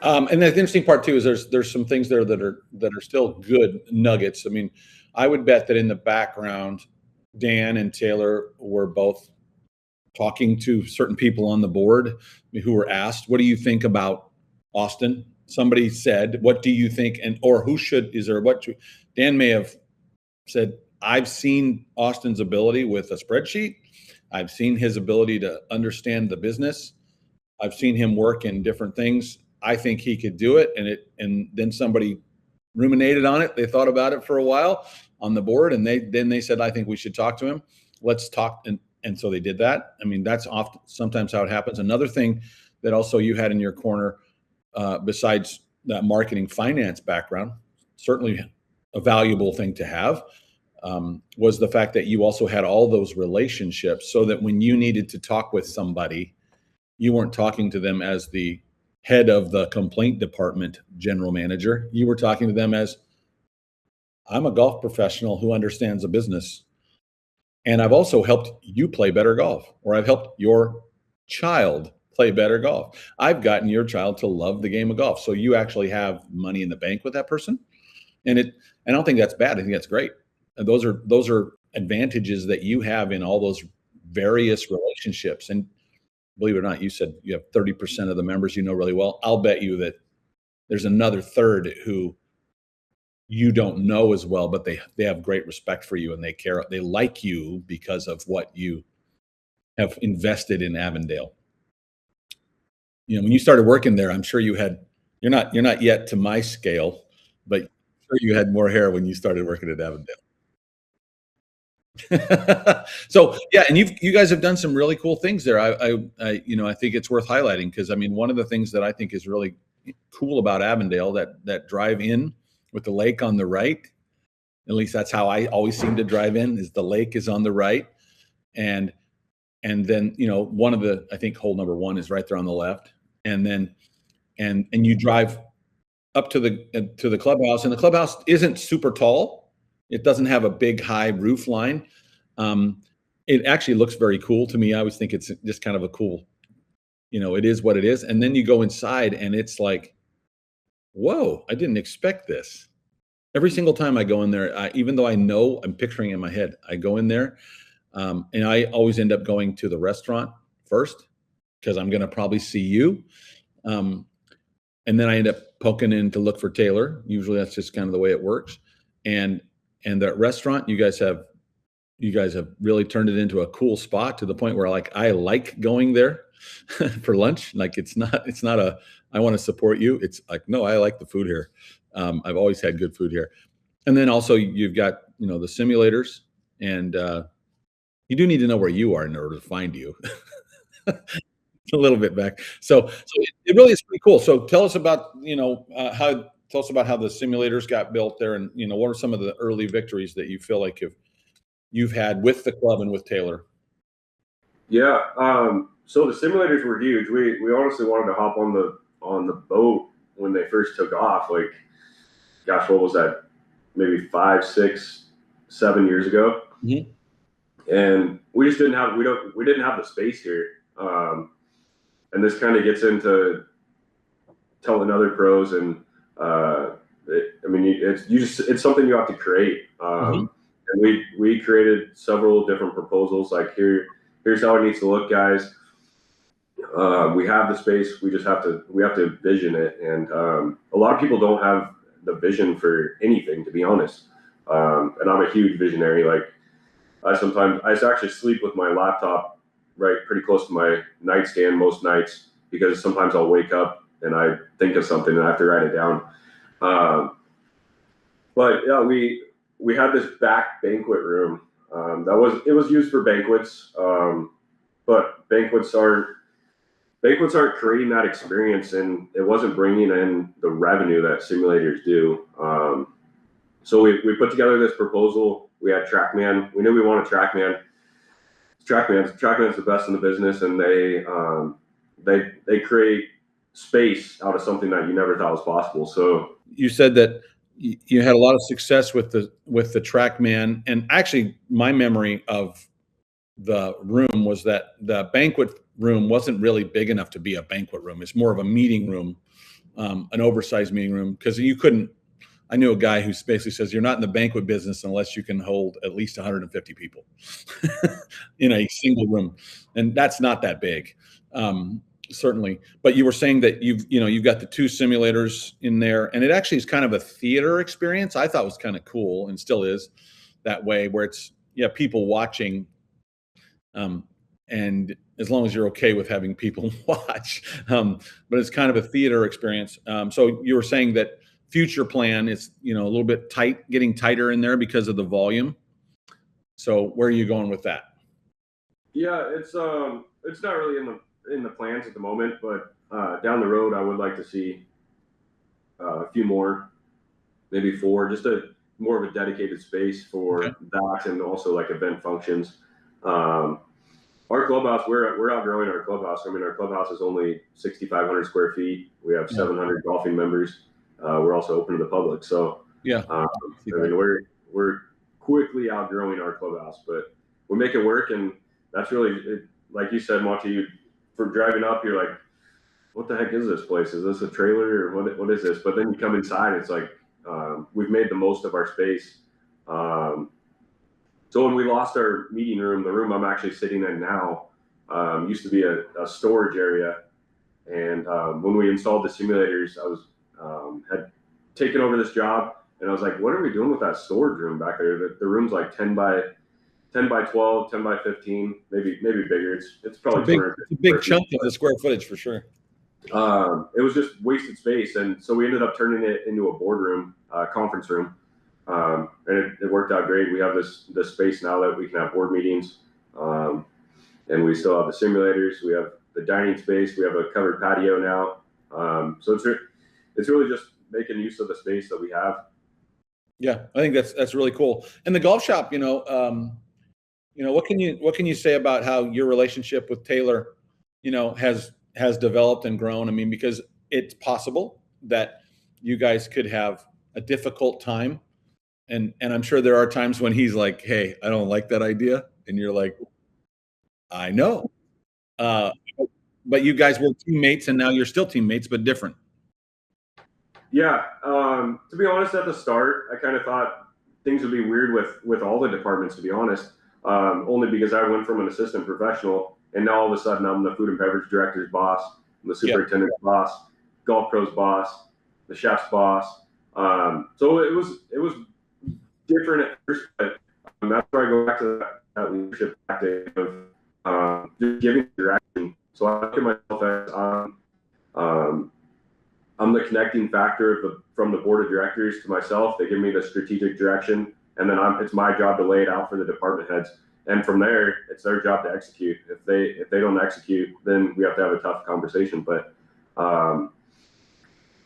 And the interesting part too is there's some things there that are still good nuggets. I mean, I would bet that in the background, Dan and Taylor were both talking to certain people on the board who were asked, "What do you think about Austin?" Somebody said, "What do you think?" And or who should is there what Dan may have said, "I've seen Austin's ability with a spreadsheet. I've seen his ability to understand the business. I've seen him work in different things. I think he could do it." And then somebody ruminated on it. They thought about it for a while on the board, and they said, "I think we should talk to him. Let's talk." And so they did that. I mean, that's often sometimes how it happens. Another thing that also you had in your corner, besides that marketing finance background, certainly a valuable thing to have, was the fact that you also had all those relationships, so that when you needed to talk with somebody, you weren't talking to them as the head of the complaint department general manager. You were talking to them as, "I'm a golf professional who understands a business. And I've also helped you play better golf, or I've helped your child play better golf. I've gotten your child to love the game of golf." So you actually have money in the bank with that person. And I don't think that's bad. I think that's great. And those are advantages that you have in all those various relationships. And believe it or not, you said you have 30% of the members you know really well. I'll bet you that there's another third who you don't know as well, but they have great respect for you, and they like you because of what you have invested in Avondale. You know, when you started working there, I'm sure you're not yet to my scale, but I'm sure you had more hair when you started working at Avondale. So yeah, and you guys have done some really cool things there. I think it's worth highlighting, because I mean, one of the things that I think is really cool about Avondale, that drive in with the lake on the right, at least that's how I always seem to drive in, is the lake is on the right. And then, one of the, I think hole number 1 is right there on the left. And then, and you drive up to the clubhouse, and the clubhouse isn't super tall. It doesn't have a big high roof line. It actually looks very cool to me. I always think it's just kind of a cool, it is what it is. And then you go inside and it's like, whoa, I didn't expect this. Every single time I go in there, even though I know I'm picturing it in my head, I go in there, and I always end up going to the restaurant first, because I'm going to probably see you. And then I end up poking in to look for Taylor. Usually that's just kind of the way it works. And that restaurant, you guys have really turned it into a cool spot, to the point where I like going there for lunch. Like it's not I want to support you. It's like, no, I like the food here. I've always had good food here. And then also you've got, the simulators, and you do need to know where you are in order to find you. A little bit back. So it really is pretty cool. So tell us about, how the simulators got built there, and, what are some of the early victories that you feel like you've had with the club and with Taylor? Yeah. So the simulators were huge. We honestly wanted to hop on the boat when they first took off. Like, gosh, what was that? Maybe 5, 6, 7 years ago. Mm-hmm. And we just didn't have the space here. And this kind of gets into telling other pros, and it's something you have to create. Mm-hmm. And we created several different proposals. Like, here's how it needs to look, guys. We have the space. We have to vision it. And a lot of people don't have the vision for anything, to be honest. And I'm a huge visionary. Like, I actually sleep with my laptop right pretty close to my nightstand most nights, because sometimes I'll wake up and I think of something and I have to write it down. But yeah, we had this back banquet room it was used for banquets, but banquets aren't creating that experience, and it wasn't bringing in the revenue that simulators do. So we put together this proposal. We had Trackman. We knew we wanted Trackman. Trackman's the best in the business, and they create space out of something that you never thought was possible. So you said that you had a lot of success with the Trackman, and actually my memory of the room was that the banquet room wasn't really big enough to be a banquet room. It's more of a meeting room. an oversized meeting room, because you couldn't. I knew a guy who basically says you're not in the banquet business unless you can hold at least 150 people in a single room, and that's not that big, certainly. But you were saying that you've got the 2 simulators in there, and it actually is kind of a theater experience. I thought was kind of cool, and still is that way, where it's people watching, and as long as you're okay with having people watch, but it's kind of a theater experience. So you were saying that future plan is a little bit tight, getting tighter in there because of the volume. So where are you going with that? Yeah, it's not really in the plans at the moment, but down the road I would like to see a few more, maybe 4, just more of a dedicated space for that, and also like event functions. Our clubhouse, we're outgrowing our clubhouse. I mean, our clubhouse is only 6,500 square feet. We have 700 golfing members. We're also open to the public. So I mean, we're quickly outgrowing our clubhouse, but we make it work. And that's really, like you said, Monte, for driving up, you're like, what the heck is this place? Is this a trailer, or what is this? But then you come inside, it's like, we've made the most of our space. So when we lost our meeting room, the room I'm actually sitting in now, used to be a storage area. And when we installed the simulators, I was had taken over this job, and I was like, what are we doing with that storage room back there? The room's like 10 by 12, 10 by 15, maybe bigger. It's probably a big chunk of the square footage for sure. It was just wasted space, and so we ended up turning it into a boardroom, conference room, and it worked out great. We have this space now that we can have board meetings, and we still have the simulators. We have the dining space. We have a covered patio now, so it's really just making use of the space that we have. Yeah, I think that's really cool. And the golf shop, what can you say about how your relationship with Taylor, has developed and grown? I mean, because it's possible that you guys could have a difficult time, and I'm sure there are times when he's like, "Hey, I don't like that idea," and you're like, "I know," but you guys were teammates, and now you're still teammates, but different. Yeah, to be honest, at the start, I kind of thought things would be weird with all the departments, to be honest, only because I went from an assistant professional, and now all of a sudden I'm the food and beverage director's boss, I'm the superintendent's boss, golf pro's boss, the chef's boss. So it was different at first, but that's where I go back to that leadership tactic of just giving direction. So I look at myself as I'm the connecting factor from the board of directors to myself. They give me the strategic direction, and then it's my job to lay it out for the department heads. And from there, it's their job to execute. If they don't execute, then we have to have a tough conversation. But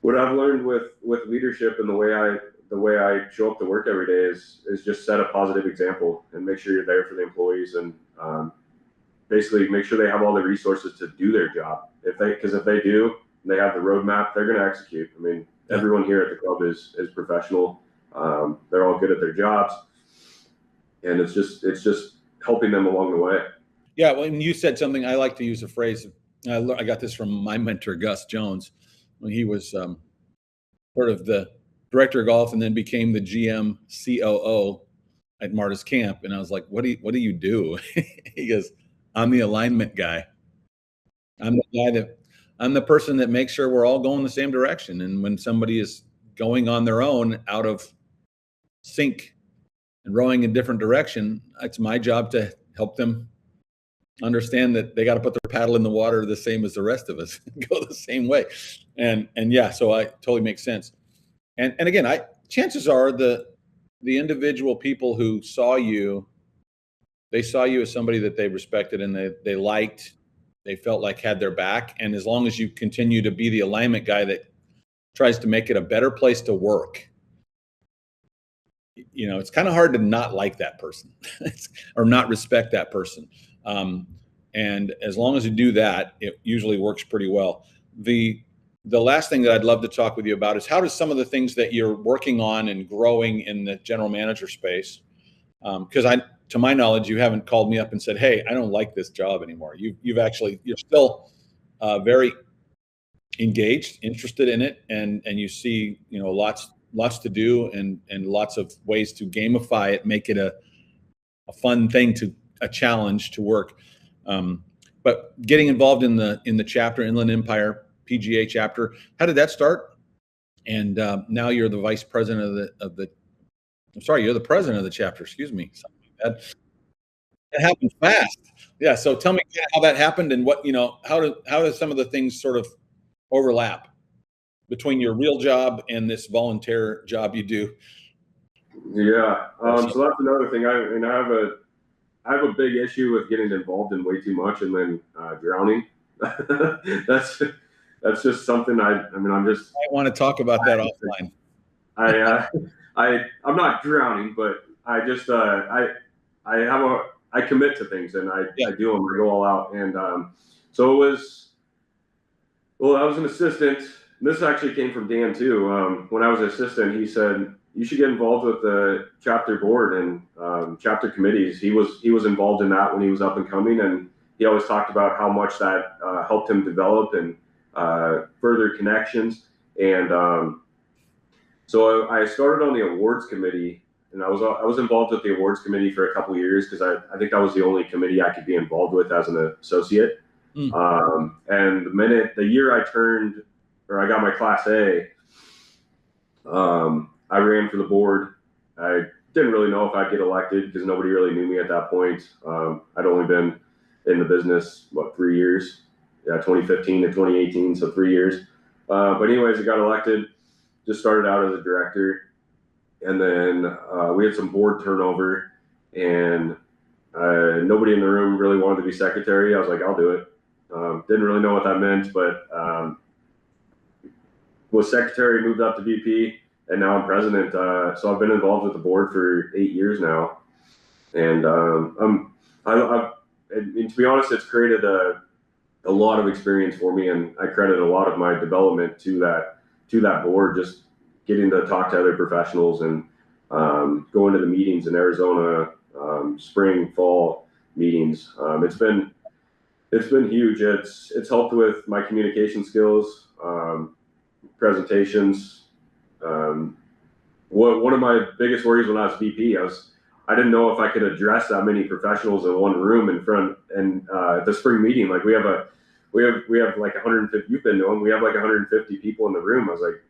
what I've learned with leadership and the way I show up to work every day is just set a positive example and make sure you're there for the employees, and basically make sure they have all the resources to do their job. Because if they do, they have the roadmap, they're going to execute. I mean, everyone here at the club is professional. They're all good at their jobs, and it's just helping them along the way. Yeah, when you said something, I like to use a phrase. I got this from my mentor, Gus Jones, when he was sort of the director of golf and then became the GM COO at Marta's Camp. And I was like, what do you do? He goes, I'm the alignment guy. I'm the person that makes sure we're all going the same direction. And when somebody is going on their own out of sync and rowing in different direction, it's my job to help them understand that they got to put their paddle in the water the same as the rest of us, go the same way. And yeah, so I totally makes sense. And again, chances are the individual people who saw you, they saw you as somebody that they respected and they liked, they felt like had their back. And as long as you continue to be the alignment guy that tries to make it a better place to work, it's kind of hard to not like that person or not respect that person. And as long as you do that, it usually works pretty well. The last thing that I'd love to talk with you about is how does some of the things that you're working on and growing in the general manager space, because to my knowledge, you haven't called me up and said, "Hey, I don't like this job anymore." You're still very engaged, interested in it, and you see, lots to do, and lots of ways to gamify it, make it a fun thing, a challenge to work. But getting involved in the chapter, Inland Empire PGA chapter, how did that start? And now you're the vice president you're the president of the chapter. Excuse me. That happened fast. Yeah. So tell me how that happened, and what, how does some of the things sort of overlap between your real job and this volunteer job you do? Yeah. So that's another thing. I have a big issue with getting involved in way too much and then drowning. that's just something I want to talk about that offline. I'm not drowning, but I just I commit to things, and I do them. I go all out. And so I was an assistant. This actually came from Dan too. When I was an assistant, he said, you should get involved with the chapter board and chapter committees. He was involved in that when he was up and coming, and he always talked about how much that helped him develop and further connections. And so I started on the awards committee, and I was involved with the awards committee for a couple of years, because I think that was the only committee I could be involved with as an associate. And the year I got my Class A, I ran for the board. I didn't really know if I'd get elected, because nobody really knew me at that point. I'd only been in the business, 3 years? Yeah, 2015 to 2018, so 3 years. But anyways, I got elected, just started out as a director. And then we had some board turnover, and nobody in the room really wanted to be secretary. I was like, I'll do it. Didn't really know what that meant, but was secretary, moved up to VP, and now I'm president. So I've been involved with the board for 8 years now, and to be honest, it's created a lot of experience for me, and I credit a lot of my development to that board. Just getting to talk to other professionals and going to the meetings in Arizona, spring, fall meetings. It's been huge. It's helped with my communication skills, presentations. One of my biggest worries when I was VP, I didn't know if I could address that many professionals in one room in front. And the spring meeting, like we have like 150. You've been to them. We have like 150 people in the room. I was like,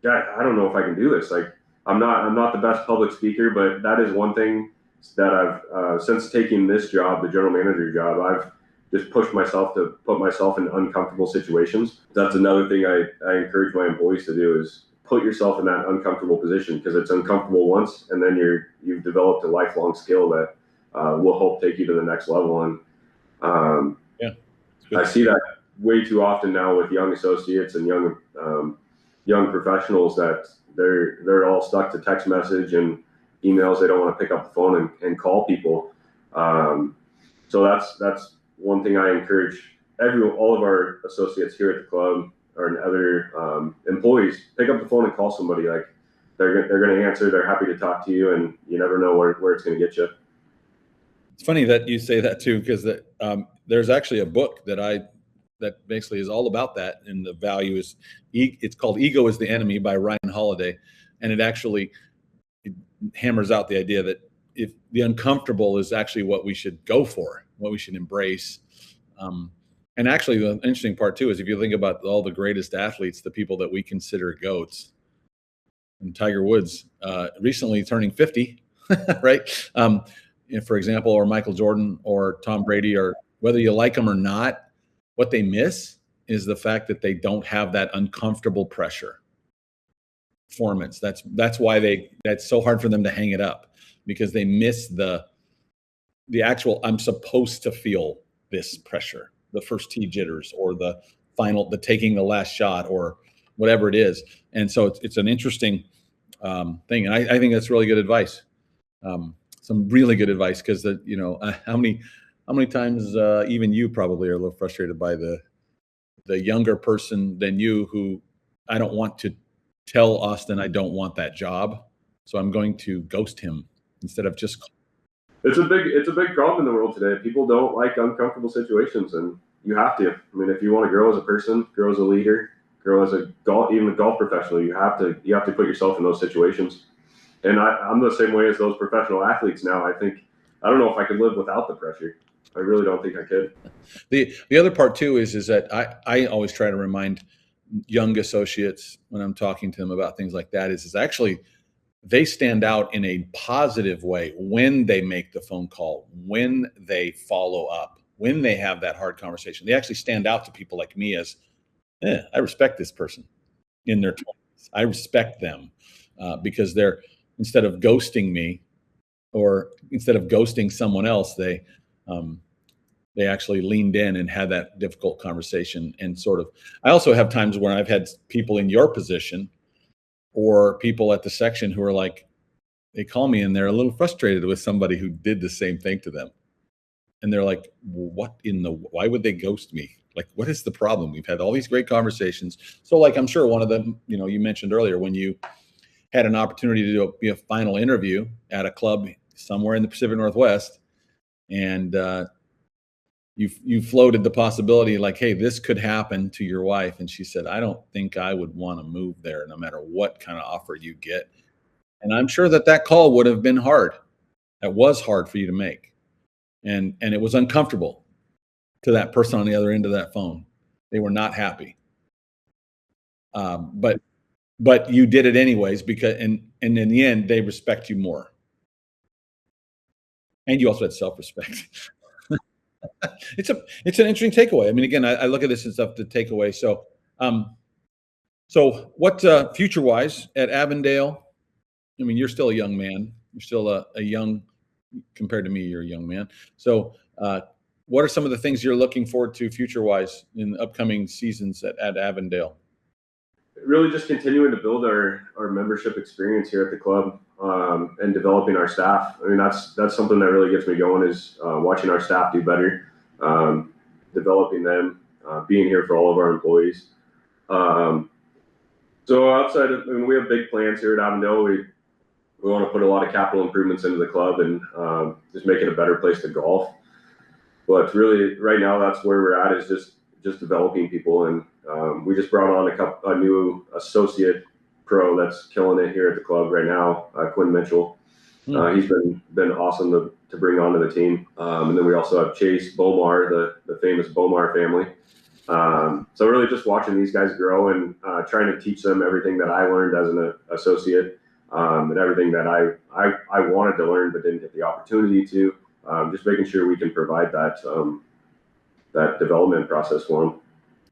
God, I don't know if I can do this. Like, I'm not the best public speaker, but that is one thing that I've since taking this job, the general manager job, I've just pushed myself to put myself in uncomfortable situations. That's another thing I encourage my employees to do, is put yourself in that uncomfortable position, because it's uncomfortable once, and then you've developed a lifelong skill that will help take you to the next level. And I see that way too often now with young associates and young professionals, that they're all stuck to text message and emails. They don't want to pick up the phone and call people. So that's one thing I encourage all of our associates here at the club, or other employees, pick up the phone and call somebody. Like, they're going to answer. They're happy to talk to you, and you never know where it's going to get you. It's funny that you say that too, because there's actually a book that basically is all about that, and the value is, it's called Ego is the Enemy by Ryan Holiday, and it hammers out the idea that if the uncomfortable is actually what we should go for, what we should embrace. And actually, the interesting part too is, if you think about all the greatest athletes, the people that we consider GOATs, and Tiger Woods recently turning 50, right? For example, or Michael Jordan or Tom Brady, or whether you like them or not, what they miss is the fact that they don't have that uncomfortable pressure performance. That's why that's so hard for them to hang it up, because they miss the actual, I'm supposed to feel this pressure, the first tee jitters, or the taking the last shot, or whatever it is. And so it's an interesting thing. And I think that's really good advice. Some really good advice, because how many times even you probably are a little frustrated by the younger person than you, who, I don't want to tell Austin I don't want that job, so I'm going to ghost him instead of just. It's a big problem in the world today. People don't like uncomfortable situations, and you have to. I mean, if you want to grow as a person, grow as a leader, or as even a golf professional, you have to put yourself in those situations. And I'm the same way as those professional athletes now. I don't know if I could live without the pressure. I really don't think I could. The other part too is that I always try to remind young associates when I'm talking to them about things like that is actually they stand out in a positive way when they make the phone call, when they follow up, when they have that hard conversation. They actually stand out to people like me as, I respect this person in their 20s. I respect them because they're, instead of ghosting me or instead of ghosting someone else, they actually leaned in and had that difficult conversation. And sort of, I also have times when I've had people in your position or people at the section who are like, they call me and they're a little frustrated with somebody who did the same thing to them. And they're like, well, why would they ghost me? Like, what is the problem? We've had all these great conversations. So like, I'm sure one of them, you mentioned earlier when you had an opportunity to be a final interview at a club somewhere in the Pacific Northwest. And, you floated the possibility like, hey, this could happen to your wife. And she said, I don't think I would want to move there no matter what kind of offer you get. And I'm sure that call would have been hard. That was hard for you to make. And it was uncomfortable to that person on the other end of that phone. They were not happy. But you did it anyways because, and in the end, they respect you more. And you also had self-respect. It's an interesting takeaway. I mean, again, I look at this as stuff to take away. So, what future wise at Avondale? I mean, you're still a young man. You're still a young, compared to me, you're a young man. So, what are some of the things you're looking forward to future wise in the upcoming seasons at Avondale? Really just continuing to build our membership experience here at the club, and developing our staff. I mean, that's something that really gets me going is watching our staff do better, developing them, being here for all of our employees. So outside of, I mean, we have big plans here at Avondale. We want to put a lot of capital improvements into the club and just make it a better place to golf. But really, right now, that's where we're at, is just developing people. And we just brought on a new associate pro that's killing it here at the club right now, Quinn Mitchell. He's been awesome to bring onto the team. And then we also have Chase Bomar, the famous Bomar family. So really just watching these guys grow and trying to teach them everything that I learned as an associate, and everything that I wanted to learn but didn't get the opportunity to. Just making sure we can provide that development process for them.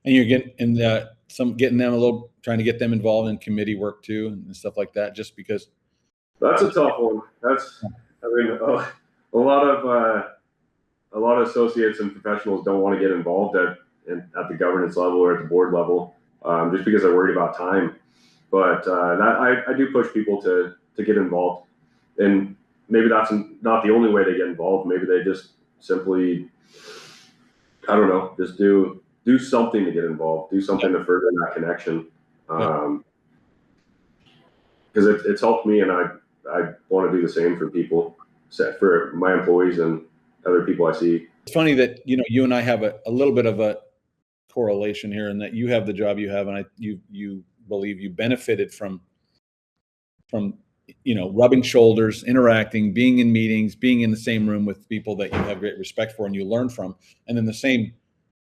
And you're getting them trying to get them involved in committee work too and stuff like that, just because. That's a tough one. A lot of associates and professionals don't want to get involved at the governance level or at the board level, just because they're worried about time. But I do push people to get involved, and maybe that's not the only way they get involved. Maybe they just simply, I don't know, just do something to get involved, do something to further that connection. Because it's helped me, and I want to do the same for people, for my employees and other people I see. It's funny that you and I have a little bit of a correlation here, in that you have the job you have, and you believe you benefited from rubbing shoulders, interacting, being in meetings, being in the same room with people that you have great respect for and you learn from. And then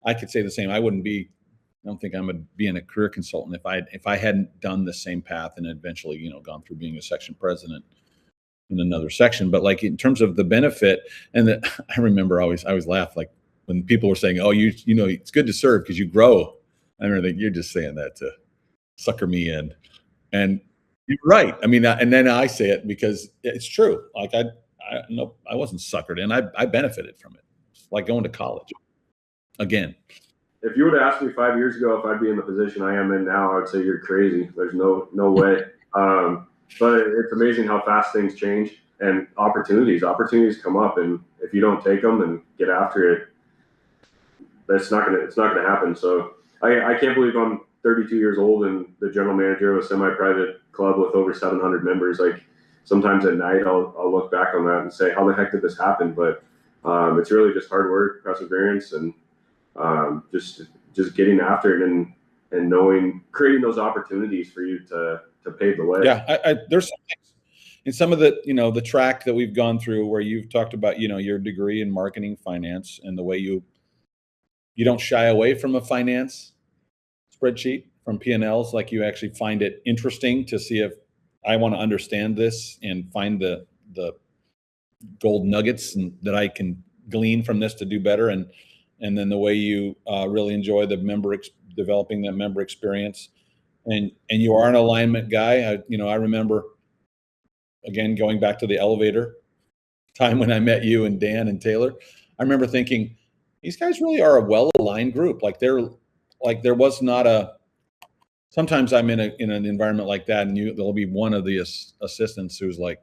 I could say the same. I don't think I'm being a career consultant if I hadn't done the same path and eventually, gone through being a section president in another section. But like in terms of the benefit, and I remember I always laugh, like when people were saying, "Oh, it's good to serve because you grow." I remember thinking, you're just saying that to sucker me in, and you're right. I mean, and then I say it because it's true. Like I wasn't suckered in. I benefited from it. It's like going to college again. If you would have asked me 5 years ago if I'd be in the position I am in now, I would say you're crazy. There's no way. But it's amazing how fast things change, and opportunities come up, and if you don't take them and get after it, it's not gonna happen. So I can't believe I'm 32 years old and the general manager of a semi-private club with over 700 members. Like sometimes at night I'll look back on that and say, how the heck did this happen? But it's really just hard work, perseverance, and just getting after it. creating those opportunities for you to pave the way. Yeah, there's some things in some of the the track that we've gone through where you've talked about your degree in marketing finance and the way you don't shy away from a finance spreadsheet from P&Ls, like you actually find it interesting to see if I want to understand this and find the gold nuggets and that I can glean from this to do better, and then the way you really enjoy the developing that member experience, and you are an alignment guy. I remember, again, going back to the elevator time when I met you and Dan and Taylor, I remember thinking these guys really are a well-aligned group. Like there was not a. Sometimes I'm in an environment like that, and there'll be one of the assistants who's like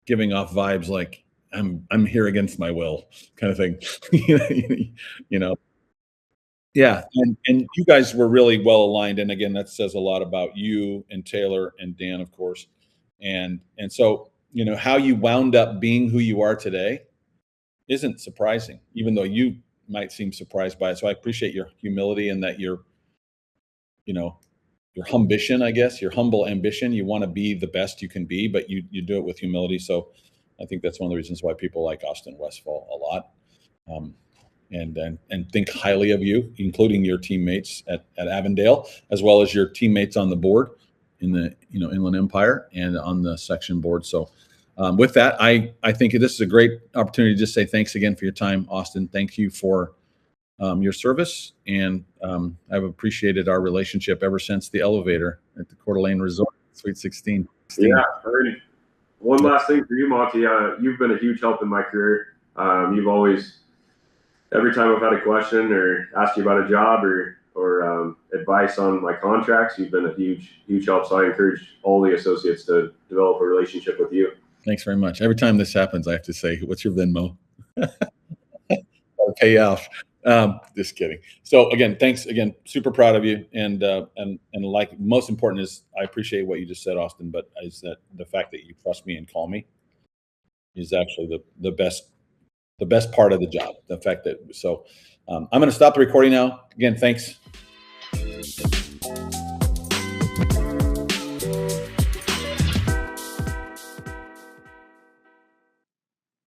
giving off vibes like I'm here against my will, kind of thing. you know, yeah. And you guys were really well aligned, and again, that says a lot about you and Taylor and Dan, of course, and so how you wound up being who you are today isn't surprising, even though you might seem surprised by it. So I appreciate your humility and that your ambition, I guess, your humble ambition. You want to be the best you can be, but you do it with humility. So I think that's one of the reasons why people like Austin Westphal a lot, and think highly of you, including your teammates at Avondale, as well as your teammates on the board in the Inland Empire and on the section board. So with that, I think this is a great opportunity to just say thanks again for your time, Austin. Thank you for your service, and I've appreciated our relationship ever since the elevator at the Coeur d'Alene Resort, Suite 16. Yeah, already. One last thing for you, Monte. You've been a huge help in my career. You've always, every time I've had a question or asked you about a job or advice on my contracts, you've been a huge help. So I encourage all the associates to develop a relationship with you. Thanks very much. Every time this happens, I have to say, "What's your Venmo?" I'll pay you off. Just kidding. So again, thanks again. Super proud of you, and like most important is I appreciate what you just said, Austin. But is that the fact that you trust me and call me is actually the best part of the job. The fact that I'm going to stop the recording now. Again, thanks.